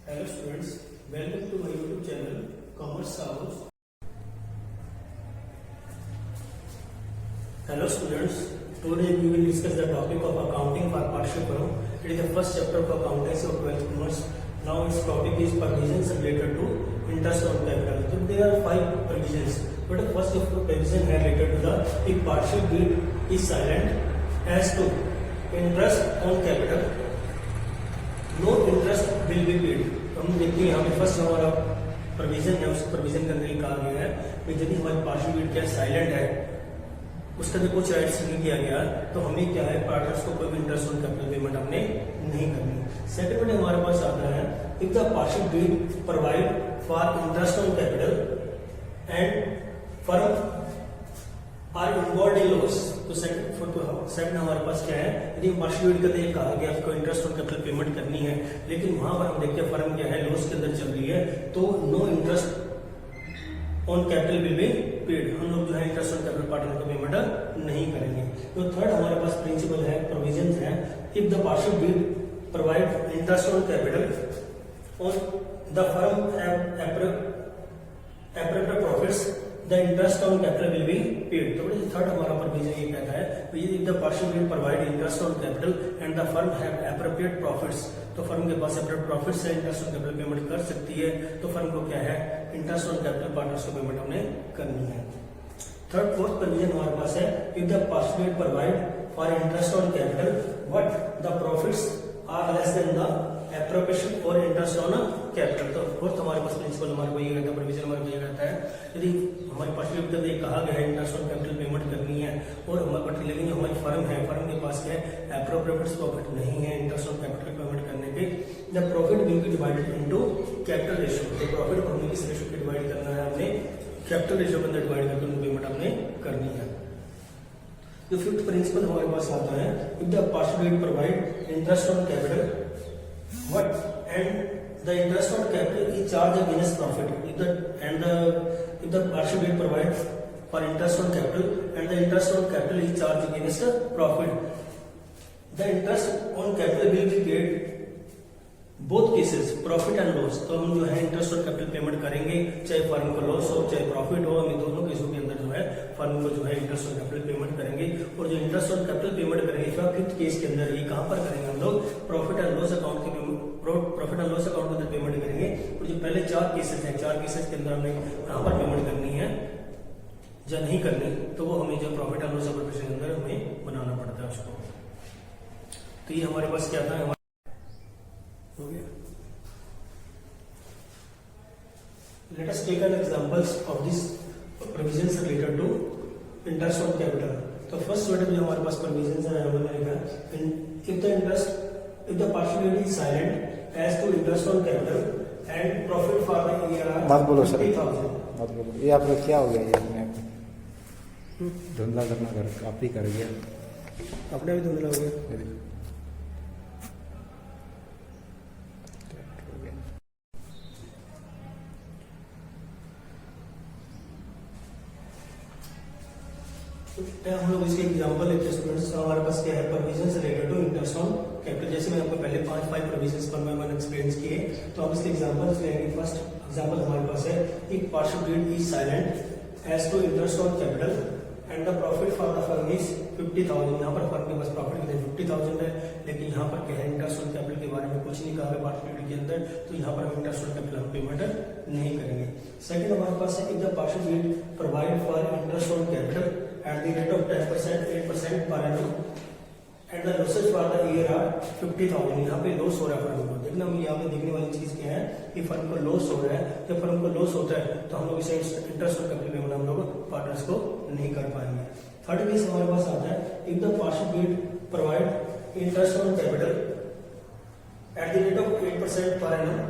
Hello students, welcome to my YouTube channel Commerce House. Hello students, today we will discuss the topic of accounting for partial firm. It is the first chapter of accountancy of 12th commerce. Now its topic is provisions related to interest on capital. So there are 5 provisions. But the first provision is related to the if partial bid is silent as to interest on capital, no interest will be paid. तो हम देखते हैं यहाँ पे first हमारा provision है, उस provision के अंदर कहा गया है कि यदि हमारी पार्शियल बिड क्या साइलेंट है, उसका भी कुछ राइट्स नहीं किया गया, तो हमें क्या है पार्टनर्स को कोई भी इंटरेस्ट ऑन कैपिटल पेमेंट हमने नहीं करनी। सेकंड में हमारे पास आता है if the partial bid provide for interest on capital and firm are involved in loss. तो सेकंड हमारे पास क्या है, यदि पार्शियल बिड के कहा गया आपको इंटरेस्ट ऑन कैपिटल पेमेंट करनी है, लेकिन वहां पर हम देखते हैं फर्म क्या है लॉस के अंदर चल रही है, तो no interest on capital will be paid. हम लोग जो है इंटरेस्ट ऑन कैपिटल पार्टनर को पेमेंट नहीं करेंगे। तो थर्ड हमारे पास प्रिंसिपल है, प्रोविजन है, if the partial bid provide interest on capital on the firm have appropriate profits the interest on capital will be paid. तो थर्ड हमारा प्रोविजन ये कहता है if the partial bid provide interest on capital and the firm have appropriate profits, तो firm के पास appropriate profits है, interest on capital payment कर सकती है, तो फर्म को क्या है इंटरेस्ट ऑन कैपिटल पार्टनर्स को पेमेंट हमने करनी है। थर्ड फोर्थ प्रोविजन हमारे पास है if the partial bid provide for interest on capital but the profits are less than the appropriation और इंटरेस्ट ऑन कैपिटल। तो फोर्थ हमारे पास प्रिंसिपल हमारे को ये कहता है, प्रोविजन हमारे को ये कहता है यदि हमारी पार्शियल बिड के कहा गया है इंटरेस्ट ऑन कैपिटल पेमेंट करनी है और हमारे लेकिन जो हमारी फर्म है, फर्म के पास है एप्रोप्रिएट प्रॉफिट नहीं है इंटरेस्ट ऑन कैपिटल पेमेंट करने के, the profit will be divided into capital ratio. तो प्रॉफिट को हमें किस रेशियो पे डिवाइड करना है, हमने कैपिटल रेशियो के अंदर डिवाइड करके उनको पेमेंट हमने करनी है। जो फिफ्थ प्रिंसिपल हमारे पास आता है if the partial bid provide interest on capital what and the interest on capital is charged against profit if the partial bid provides for interest on capital and the interest on capital is charged against profit, the interest on capital will be paid both cases profit and loss. तो हम जो है interest और capital payment करेंगे, चाहे firm को loss हो चाहे प्रॉफिट हो, हम दोनों केसों के अंदर जो है फर्म को जो है इंटरेस्ट और कैपिटल पेमेंट करेंगे। और जो इंटरेस्ट और कैपिटल पेमेंट करेंगे फिफ्थ केस के अंदर ये कहां पर करेंगे, हम लोग प्रॉफिट एंड लॉस अकाउंट के प्रॉफिट एंड लॉस अकाउंट के अंदर पेमेंट करेंगे। और जो पहले 4 केसेस हैं, 4 केसेस के अंदर हमने कहां पर पेमेंट करनी है या नहीं करनी, तो वो हमें जो प्रॉफिट एंड लॉस अकाउंट के अंदर हमें बनाना पड़ता है उसको। तो ये हमारे पास क्या था, हो गया। Let us take an examples of these provisions related to interest on capital. तो फर्स्ट वर्ड जो हमारे पास provisions है हमने लिखा if the partial bid is silent as to interest on capital and profit for the year are मत बोलो sir, 50,000। मत बोलो। ये आप लोग क्या हो गया, ये अपने धुंधला करना कर आप ही कर गया, अपने भी धुंधला हो गया। हम लोग इसके एग्जांपल लेते हैं स्टूडेंट्स। हमारे पास क्या है provisions related to interest on capital, जैसे मैंने आपको पहले 5 प्रोविजंस पर मैंने एक्सप्लेन किए, तो हम इसके एग्जांपल्स लेंगे। फर्स्ट एग्जांपल हमारे पास है if partial bid is silent as to interest on capital and the profit for the firm is 50,000। यहाँ पर फर्म के पास प्रॉफिट कितने 50,000 है, लेकिन यहाँ पर क्या है इंटरेस्ट ऑन कैपिटल के बारे में कुछ नहीं कहा है पार्शियल बिड के अंदर, तो यहाँ पर हम इंटरेस्ट ऑन कैपिटल हम पेमेंट नहीं करेंगे। सेकंड हमारे पास है if the partial bid provide for interest on capital at the rate of 10%, 8% per annum and the losses for the year are 50,000। यहाँ पे लॉस हो रहा है फर्म को, देखना हम यहाँ पे देखने वाली चीज क्या है कि फर्म को लॉस हो रहा है। जब फर्म को लॉस होता है तो हम लोग इसे इंटरेस्ट और कैपिटल पेमेंट हम लोग पार्टनर्स को नहीं कर पाएंगे। थर्ड केस हमारे पास आता है if the partial bid provide interest on capital at the rate of 8% per annum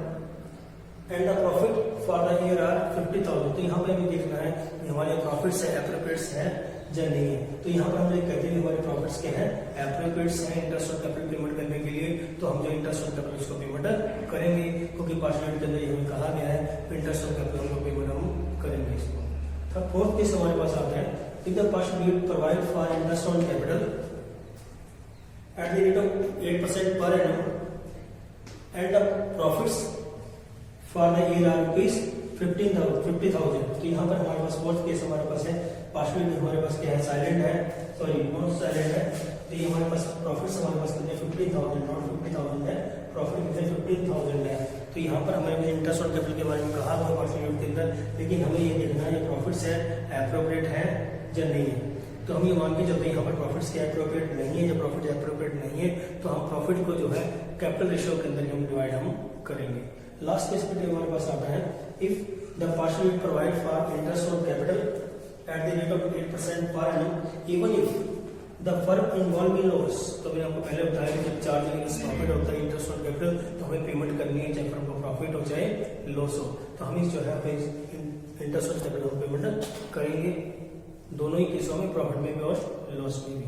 and the profit for the year are 50,000। तो यहाँ पे हमें देखना है हमारे प्रॉफिट्स है एप्रोप्रिएट्स है या नहीं है। तो यहाँ पर हम ये कहते हैं हमारे प्रॉफिट्स के हैं एप्रोप्रिएट्स हैं इंटरेस्ट और कैपिटल पेमेंट करने के लिए, तो हम जो इंटरेस्ट और कैपिटल को पेमेंट करेंगे, क्योंकि पार्शियल बिड के अंदर हमें कहा गया है इंटरेस्ट और कैपिटल को पेमेंट हम करेंगे इसको। फोर्थ केस हमारे पास आता है if the partial bid provide for interest on capital at the rate of 8% per annum and the profits for the year are rupees 50,000। तो यहाँ पर हमारे पास फोर्थ केस हमारे पास है, पार्शियल हमारे पास क्या है, साइलेंट है, सॉरी नॉट साइलेंट है। तो ये हमारे पास प्रॉफिट हमारे पास कितने 15,000, नॉट 50,000 है, प्रॉफिट कितने 15,000 है। तो यहाँ पर हमें इंटरेस्ट ऑन कैपिटल के बारे में कहा था पार्शियल के अंदर, लेकिन हमें ये देखना है ये प्रॉफिट्स है एप्रोप्रिएट है या नहीं है। तो हम ये मान के चलते हैं यहाँ पर प्रॉफिट्स के एप्रोप्रिएट नहीं है, जब प्रॉफिट एप्रोप्रिएट नहीं है तो हम प्रॉफिट को जो है कैपिटल रेशियो के अंदर हम डिवाइड हम करेंगे। लास्ट केस पे हमारे पास आता है, if the partial provide for interest on capital at the rate of 8% per annum even if the firm involve in loss. तो मैंने आपको पहले बताया कि जब चार्ज अगेंस्ट प्रॉफिट होता है इंटरेस्ट ऑन कैपिटल तो हमें पेमेंट करनी है, चाहे फर्म को प्रॉफिट हो चाहे लॉस हो। तो हम इस जो है इंटरेस्ट ऑन कैपिटल पेमेंट करेंगे दोनों ही केसों में, प्रॉफिट में भी और लॉस में भी।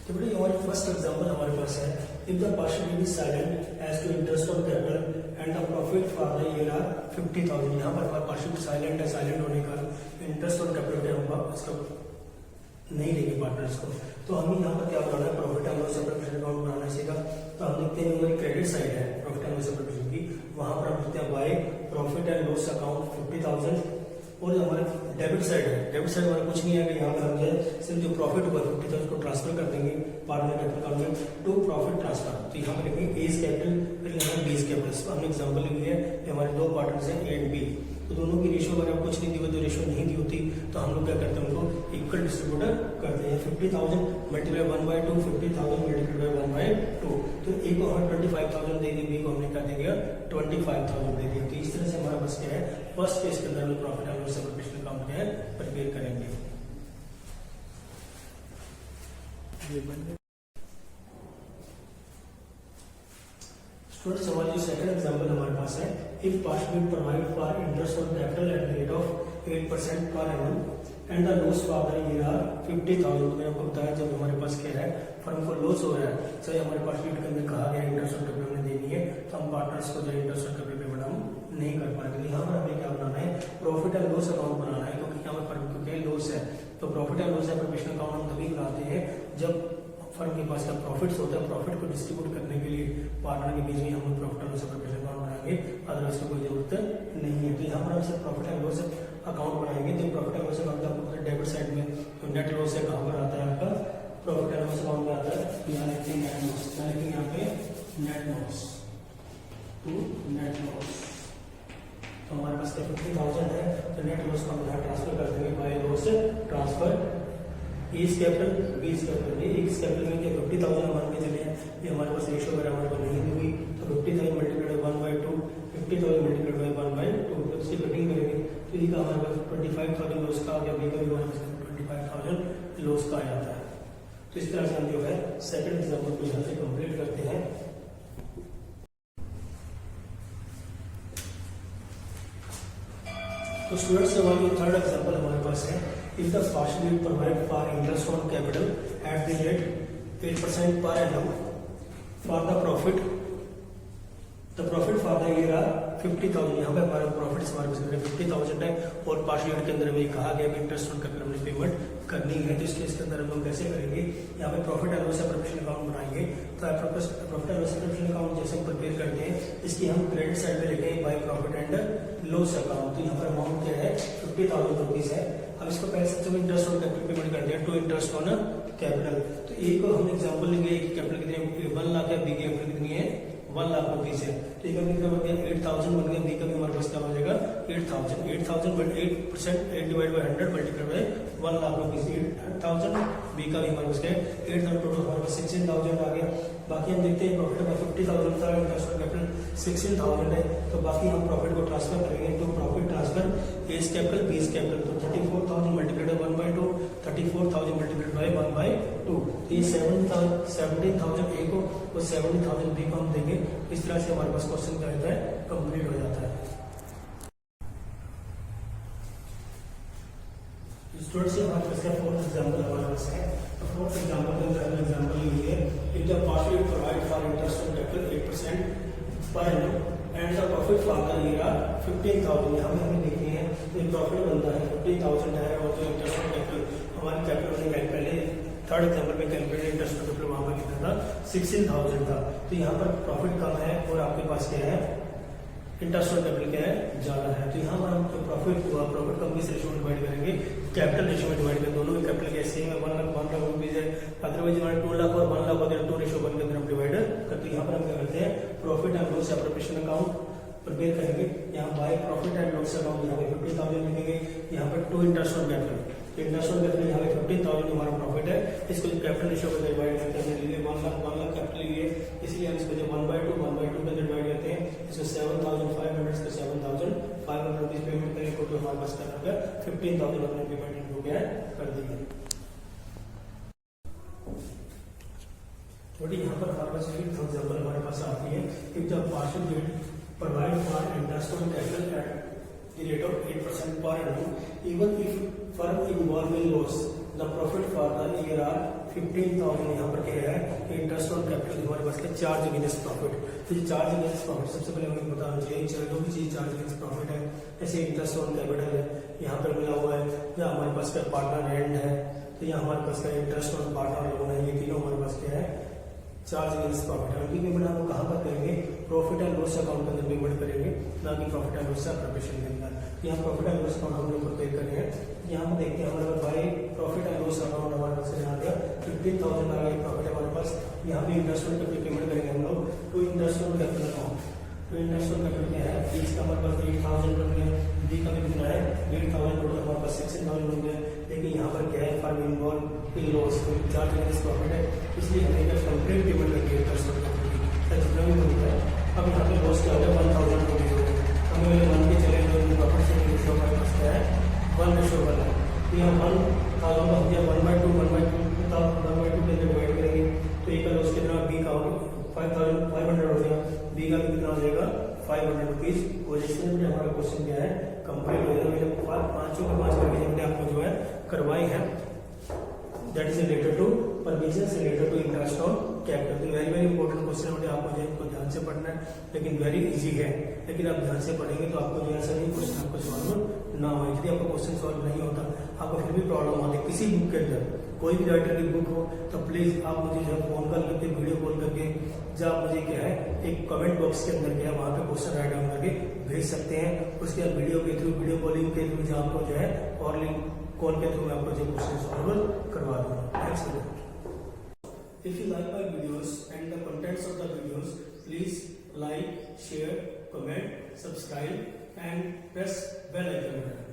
तो बड़ी हमारी फर्स्ट एग्जांपल हमारे पास है, if the partial is silent as to interest on capital and the profit for the year are 50,000। यहाँ पर हमारा पार्शियल साइलेंट है, साइलेंट होने का इंटरेस्ट ऑन कैपिटल पे हम इसका नहीं लेंगे पार्टनर्स को। तो हमें यहाँ पर क्या बनाना है, profit and loss separation account बनाना सीखा। तो हम देखते हैं हमारी क्रेडिट साइड है प्रॉफिट एंड लॉस सेपरेशन की, वहां पर हम देखते हैं by profit and loss account 50,000। और हमारे डेबिट साइड है, डेबिट साइड हमारा कुछ नहीं है कि यहाँ पर हम जो है सिर्फ जो प्रॉफिट हुआ 50,000 को ट्रांसफर कर देंगे पार्टनर कैपिटल अकाउंट में टू प्रॉफिट ट्रांसफर। तो यहाँ पर लिखेंगे एज कैपिटल, फिर यहाँ बीस कैपिटल। हमने एग्जाम्पल ली है, हमारे दो पार्टनर्स हैं ए एंड बी, तो दोनों की रेशियो अगर कुछ नहीं दी हुई, तो रेशियो नहीं दी होती तो हम लोग क्या करते हैं, उनको इक्वल डिस्ट्रीब्यूटर करते हैं। 50,000 मल्टीप्लाई 1/2, 50,000 मल्टीप्लाई 1/2। तो ए को हमें 25,000 दे दी, बी को हमने क्या दे दिया 25,000 दे दिया। तो इस तरह से हमारा बस क्या है, फर्स्ट केस के अंदर profit and loss separation account क्या है प्रिपेयर करेंगे। स्टूडेंट्स हमारी जो सेकंड एग्जांपल हमारे पास है, if partial provide for interest on capital at the rate of 8% per annum and the loss for the year are 50,000। मैंने आपको बताया जब हमारे पास क्या है, फर्म को लॉस हो रहा है, चाहे हमारे पार्शियल के अंदर कहा गया इंटरेस्ट ऑन कैपिटल में देनी है, तो हम पार्टनर्स को जो इंटरेस्ट ऑन कैपिटल पेमेंट हम नहीं कर पाएंगे। यहाँ पर हमें क्या बनाना है, प्रॉफिट एंड लॉस अकाउंट बनाना है, क्योंकि यहाँ पर फर्म को लॉस है। तो profit and loss appropriation account हम तभी बनाते हैं जब फर्म के पास जब प्रॉफिट्स होता है, प्रॉफिट को डिस्ट्रीब्यूट करने के लिए पार्टनर के बीच में हम profit and loss appropriation account बनाएंगे, अदरवाइज की कोई जरूरत नहीं है। तो यहाँ पर हम सिर्फ प्रॉफिट एंड लॉस अकाउंट बनाएंगे। तो प्रॉफिट एंड लॉस अकाउंट आपको डेबिट साइड में तो नेट लॉस है, कहाँ पर आता है आपका प्रॉफिट एंड लॉस अकाउंट में आता है, यहाँ लिखते हैं नेट लॉस, यहाँ लिखेंगे यहाँ पे net loss to net loss. तो हमारे पास 50,000 है, तो नेट लॉस को हम यहाँ ट्रांसफर कर देंगे by loss transfer as capital बीस कैपिटल। ये एक्स कैपिटल में क्या 50,000 मान के चले हैं, ये हमारे पास रेशियो वगैरह हमारे पास नहीं हुई, तो 50,000 मल्टीप्लाइड 1/2, 50,000 मल्टीप्लाइड 1/2, तो इसकी कटिंग करेंगे तो ये हमारे पास 25,000 लॉस का आ गया, बी का भी हमारे पास 25,000 लॉस का आ जाता है। तो इस तरह से हम जो है सेकंड एग्जाम्पल को यहाँ से कंप्लीट करते हैं। तो स्टूडेंट्स हमारी थर्ड एग्जाम्पल हमारे पास है, if the partially provide for interest on capital at the rate 8% per annum for the profit for the year are 50,000। यहाँ पे हमारे प्रॉफिट हमारे पास 50,000 है और पार्शियल के अंदर हमें कहा गया कि इंटरेस्ट ऑन कैपिटल हमने पेमेंट करनी है। तो इस केस के अंदर हम कैसे करेंगे, यहाँ पे profit and loss appropriation account बनाएंगे। तो profit and loss appropriation account जैसे हम प्रिपेयर करते हैं, इसकी हम क्रेडिट साइड पे लिखेंगे bye profit and loss account. तो यहाँ पर अमाउंट क्या है 50,000 रुपीज है। अब इसको पहले सबसे हम इंटरेस्ट ऑन कैपिटल पेमेंट करते हैं, टू इंटरेस्ट ऑन कैपिटल। तो ए को हम एग्जांपल लेंगे, कैपिटल कितनी 1 लाख है, बी की कैपिटल कितनी है 1 लाख रुपीज है। तो एक कितना बन गया 8,000 बन गया, बी का भी हमारे पास क्या हो जाएगा 8,000। 8,000 but 8% 8 divide by 100 multiply by 1 lakh rupees 8,000, B का भी हमारे पास क्या है 8,000, टोटल हमारे पास 16,000 आ गया। बाकी हम देखते हैं प्रॉफिट का 50,000 था, इंटरेस्ट ऑन कैपिटल 16,000 है, तो बाकी हम प्रॉफिट को ट्रांसफर करेंगे। तो प्रॉफिट ट्रांसफर एज कैपिटल बीस कैपिटल, तो 34,000 मल्टीप्लाइड 1/2, 34,000 मल्टीप्लाइड बाय 1/2। तो ये 17,000 ए को और 70,000 बी को हम देंगे। इस तरह से हमारे पास क्वेश्चन क्या होता है कंप्लीट हो जाता है। स्टूडेंट्स हमारे पास फोर्थ एग्जांपल हमारे पास है। तो फोर्थ एग्जांपल में पहला एग्जांपल ये है, if the partial provide for interest on capital 8% per annum and the profit for the year are 15,000। यहाँ पे हमें देखते हैं तो प्रॉफिट बनता है 50,000 है और जो इंटरेस्ट ऑन कैपिटल हमारी कैपिटल हमने पहले थर्ड एग्जाम्पल में कैलकुलेटेड इंटरेस्ट ऑन कैपिटल वहां पर कितना था 16,000 था। तो यहाँ पर प्रॉफिट कम है और आपके पास क्या है इंटरेस्ट ऑन कैपिटल क्या है ज्यादा है। तो यहाँ पर हम जो प्रॉफिट हुआ प्रॉफिट कम किस रेशियो में डिवाइड करेंगे कैपिटल रेशियो में डिवाइड करेंगे। दोनों के कैपिटल क्या सेम है 1 लाख रुपीज है। अदरवाइज हमारे 2 लाख और 1 लाख होते हैं 2:1 के अंदर हम डिवाइड करते हैं। यहाँ पर हम क्या करते हैं profit and loss appropriation account prepare करेंगे। यहाँ bye profit and loss account यहाँ पे 50,000 लिखेंगे। यहाँ पर 2 interest on capital interest on capital यहाँ पे 15,000 हमारा प्रॉफिट है। इसको जो कैपिटल रेशियो में डिवाइड करते हैं लिए 1 लाख कैपिटल लिए इसलिए हम इसको जो 1/2 के अंदर डिवाइड करते हैं। इसको 7,500 इसको 7,500 रुपीज पेमेंट करेंगे तो हमारे पास क्या हो गया 15,000 अपने पेमेंट हो गया कर दी है। थोड़ी यहाँ पर हमारे पास फिफ्थ एग्जाम्पल हमारे पास आती है if the partial deed provide for interest on capital at the rate of 8% per annum, even if firm involved in loss, the profit for the year are 15,000। यहाँ पर क्या है इंटरेस्ट ऑन कैपिटल हमारे पास क्या चार्ज अगेंस्ट प्रॉफिट। तो ये charge against profit सबसे पहले हमें बताना चाहिए जो भी चीज चार्ज अगेंस्ट प्रॉफिट है जैसे इंटरेस्ट ऑन कैपिटल है यहाँ पर मिला हुआ है या हमारे पास क्या पार्टनर रेंट है तो यहाँ हमारे पास क्या इंटरेस्ट ऑन पार्टनर लोन है। ये तीनों हमारे पास क्या है चार्ज अगेंस्ट प्रॉफिट है। उनकी पेमेंट आपको कहाँ पर करेंगे प्रॉफिट एंड लॉस अकाउंट के अंदर पेमेंट करेंगे ना कि प्रॉफिट एंड लॉस एप्रोप्रिएशन के अंदर। यहाँ प्रॉफिट एंड लॉस अकाउंट हम लोग प्रिपेयर कर रहे हैं। यहाँ पर देखते हैं हमारे bye profit and loss account हमारे पास यहाँ गया 15,000 आ गया प्रॉफिट हमारे पास। यहाँ पे इन्वेस्टमेंट की पेमेंट करेंगे हम लोग टू इन्वेस्टमेंट कैपिटल अकाउंट। तो इन्वेस्टमेंट कैपिटल क्या है बीच का हमारे पास 8,000 बन गया बी का भी कितना है 8,000 टोटल हमारे पास 16,000 बन गया। लेकिन यहाँ पर क्या है firm involve in loss charge against profit है इसलिए हमें क्या कंप्लीट पेमेंट करके इंटरेस्ट ऑन कैपिटल जितना भी बनता है। अब यहाँ पे लॉस क्या हो गया 1,000 रुपीज हो गया। हमें मान के चले जो प्रॉफिट से रेशियो हमारे पास क्या है 1:1 है। तो यहाँ 1,000 का हो गया 1/2 के अंदर डिवाइड करेंगे तो एक का लॉस कितना बी का 5,500 हो गया बी का भी कितना हो जाएगा 500 रुपीज। पोजिशन में हमारा क्वेश्चन क्या है कंप्लीट हो गया। मैंने 5 के 5 करके हमने आपको जो है करवाए हैं that is related to permission related to interest on capital. तो वेरी वेरी इंपॉर्टेंट क्वेश्चन है आपको जो इनको ध्यान से पढ़ना है लेकिन वेरी इजी है। लेकिन आप ध्यान से पढ़ेंगे तो आपको जो है सभी क्वेश्चन आपको सॉल्व ना हो। यदि आपका क्वेश्चन सॉल्व नहीं होता आपको फिर भी प्रॉब्लम होती है किसी बुक के अंदर कोई भी राइटर की बुक हो तो प्लीज आप मुझे जो है फोन कर करके वीडियो कॉल करके जब आप मुझे क्या है एक कमेंट बॉक्स के अंदर क्या है वहां पे क्वेश्चन राइट डाउन करके भेज सकते हैं। उसके बाद वीडियो के थ्रू वीडियो कॉलिंग के थ्रू जो आपको जो है और कॉल के थ्रू मैं आपको जो क्वेश्चन सॉल्व करवा दूंगा। Thanks for If you like my videos and the contents of the videos, please like, share, comment, subscribe and press bell icon.